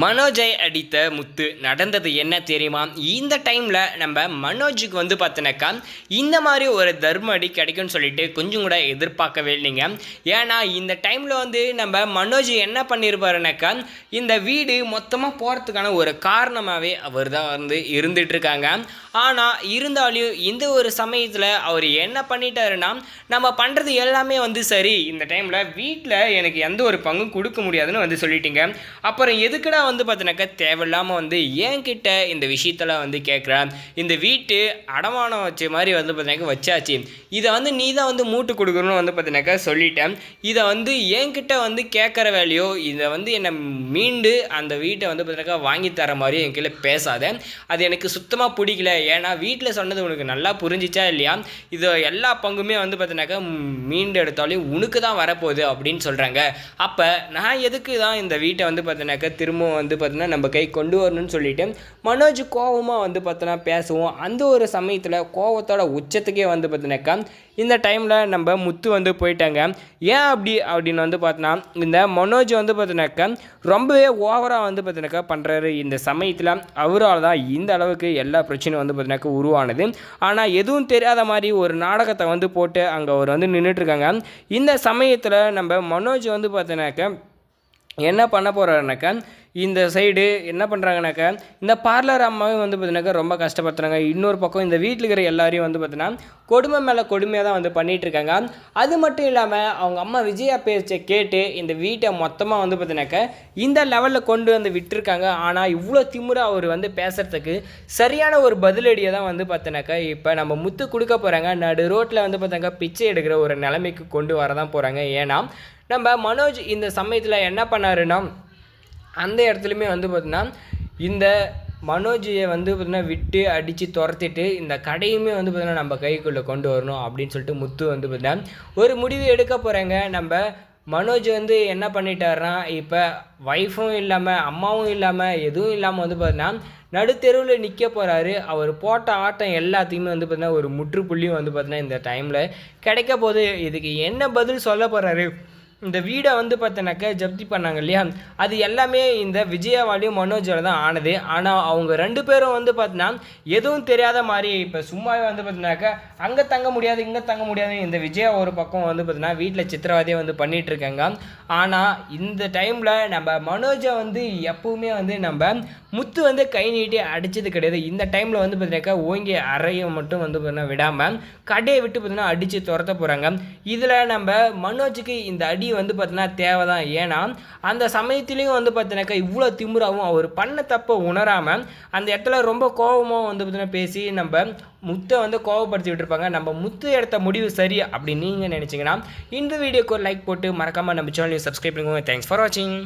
மனோஜை அடித்த முத்து நடந்தது என்ன தெரியுமா? இந்த டைமில் நம்ம மனோஜுக்கு பார்த்தோன்னாக்கா இந்த மாதிரி ஒரு தர்ம அடி கிடைக்கும்னு சொல்லிட்டு கொஞ்சம் கூட எதிர்பார்க்கவே இல்லைங்க. ஏன்னா இந்த டைமில் நம்ம மனோஜ் என்ன பண்ணியிருப்பாருனாக்கா இந்த வீடு மொத்தமாக போகிறதுக்கான ஒரு காரணமாகவே அவர் தான் இருந்துகிட்ருக்காங்க. ஆனால் இருந்தாலும் இந்த ஒரு சமயத்தில் அவர் என்ன பண்ணிட்டாருன்னா நம்ம பண்ணுறது எல்லாமே சரி, இந்த டைமில் வீட்டில் எனக்கு எந்த ஒரு பங்கும் கொடுக்க முடியாதுன்னு சொல்லிட்டீங்க. அப்புறம் எதுக்குடா பார்த்தீங்கன்னாக்கா தேவையில்லாமல் என்கிட்ட இந்த விஷயத்தில் கேட்குறேன். இந்த வீட்டு அடமானம் வச்ச மாதிரி பார்த்தீங்கன்னாக்கா வச்சாச்சு, இதை நீ தான் மூட்டு கொடுக்கணும்னு பார்த்தீங்கன்னாக்கா சொல்லிட்டேன். இதை என்கிட்ட கேட்குற வேலையோ இதை என்னை மீண்டு அந்த வீட்டை பார்த்தீங்கன்னாக்கா வாங்கி தர மாதிரி என் கீழே பேசாத. அது எனக்கு சுத்தமாக பிடிக்கல. ஏன்னா வீட்டில் சொன்னது உனக்கு நல்லா புரிஞ்சிச்சா இல்லையா? இது எல்லா பங்குமே பார்த்தீங்கன்னாக்கா மீண்டு எடுத்தாலும் உனக்கு தான் வரப்போகுது அப்படின்னு சொல்கிறாங்க. அப்போ நான் எதுக்கு தான் இந்த வீட்டை பார்த்தீங்கன்னாக்கா திரும்பவும் பார்த்தீங்கன்னா நம்ம கை கொண்டு வரணும்னு சொல்லிட்டு மனோஜ் கோவமாக பார்த்தோன்னா பேசுவோம். அந்த ஒரு சமயத்தில் கோவத்தோட உச்சத்துக்கே பார்த்தீங்கன்னாக்கா இந்த டைமில் நம்ம முத்து போயிட்டாங்க. ஏன் அப்படின்னு பார்த்தோன்னா இந்த மனோஜ் பார்த்தீங்கன்னாக்கா ரொம்பவே ஓவராக பார்த்தீங்கன்னாக்கா பண்ணுறாரு. இந்த சமயத்தில் அவரால் தான் இந்த அளவுக்கு எல்லா பிரச்சனையும் பார்த்தீங்கன்னாக்கா உருவானது. ஆனால் எதுவும் தெரியாத மாதிரி ஒரு நாடகத்தை போட்டு அங்கே அவர் நின்றுட்டுருக்காங்க. இந்த சமயத்தில் நம்ம மனோஜ் பார்த்தீங்கன்னாக்கா என்ன பண்ண போகிறாருனாக்கா இந்த சைடு என்ன பண்ணுறாங்கனாக்கா இந்த பார்லர் அம்மாவும் பார்த்தீங்கன்னாக்கா ரொம்ப கஷ்டப்படுத்துகிறாங்க. இன்னொரு பக்கம் இந்த வீட்டில் இருக்கிற எல்லாரையும் பார்த்தீங்கன்னா கொடுமை மேலே கொடுமையாக தான் பண்ணிகிட்ருக்காங்க. அது மட்டும் இல்லாமல் அவங்க அம்மா விஜயா பேச்சை கேட்டு இந்த வீட்டை மொத்தமாக பார்த்தீங்கன்னாக்கா இந்த லெவலில் கொண்டு விட்டுருக்காங்க. ஆனால் இவ்வளோ திமுறை அவர் பேசுகிறதுக்கு சரியான ஒரு பதிலடியை தான் பார்த்தீங்கன்னாக்கா இப்போ நம்ம முத்து கொடுக்க போகிறாங்க. நடு ரோட்டில் பார்த்தீங்கன்னாக்கா பிச்சை எடுக்கிற ஒரு நிலைமைக்கு கொண்டு வர தான் போகிறாங்க. ஏன்னா நம்ம மனோஜ் இந்த சமயத்தில் என்ன பண்ணாருன்னா அந்த இடத்துலையுமே பார்த்தீங்கன்னா இந்த மனோஜியை பார்த்தீங்கன்னா விட்டு அடித்து துரத்திட்டு இந்த கடையுமே பார்த்தீங்கன்னா நம்ம கைக்குள்ளே கொண்டு வரணும் அப்படின்னு சொல்லிட்டு முத்து பார்த்தீங்கன்னா ஒரு முடிவு எடுக்க போகிறாங்க. நம்ம மனோஜ் என்ன பண்ணிட்டாருன்னா இப்போ ஒய்ஃபும் இல்லாமல் அம்மாவும் இல்லாமல் எதுவும் இல்லாமல் பார்த்தீங்கன்னா நடுத்தெருவில் நிற்க போகிறாரு. அவர் போட்ட ஆட்டம் எல்லாத்தையுமே பார்த்தீங்கன்னா ஒரு முற்றுப்புள்ளியும் பார்த்தீங்கன்னா இந்த டைமில் கிடைக்க போது. இதுக்கு என்ன பதில் சொல்ல போகிறாரு? இந்த வீடை பார்த்தீங்கன்னாக்கா ஜப்தி பண்ணாங்க இல்லையா, அது எல்லாமே இந்த விஜயாவாலையும் மனோஜால தான் ஆனது. ஆனால் அவங்க ரெண்டு பேரும் பார்த்தீங்கன்னா எதுவும் தெரியாத மாதிரி இப்போ சும்மாவே பார்த்தீங்கன்னாக்கா அங்கே தங்க முடியாது இங்கே தங்க முடியாது இந்த விஜயா ஒரு பக்கம் பார்த்தீங்கன்னா வீட்டில் சித்திரவதையை பண்ணிகிட்ருக்காங்க. ஆனால் இந்த டைமில் நம்ம மனோஜை எப்பவுமே நம்ம முத்து கை நீட்டி அடித்தது கிடையாது. இந்த டைமில் பார்த்தீங்கன்னாக்கா ஓங்கி அறையை மட்டும் பார்த்தீங்கன்னா விடாமல் கடையை விட்டு பார்த்தீங்கன்னா அடித்து துரத்த போகிறாங்க. இதில் நம்ம மனோஜுக்கு இந்த அடி பார்த்தீங்கன்னா தேவை தான். ஏன்னா அந்த சமயத்துலேயும் பார்த்தீங்கன்னாக்கா இவ்வளோ திமுறாவும் அவர் பண்ண தப்பை உணராமல் அந்த இடத்துல ரொம்ப கோபமாக பார்த்தீங்கன்னா பேசி நம்ம முத்தை கோவப்படுத்தி விட்டுருப்பாங்க. நம்ம முத்து எடுத்த முடிவு சரி அப்படின்னு நீங்கள் நினச்சிங்கன்னா இந்த வீடியோக்கு ஒரு லைக் போட்டு மறக்காமல் நம்ம சேனலையும் சப்ஸ்கிரைப் பண்ணுங்க. தேங்க்ஸ் ஃபார் வாட்சிங்.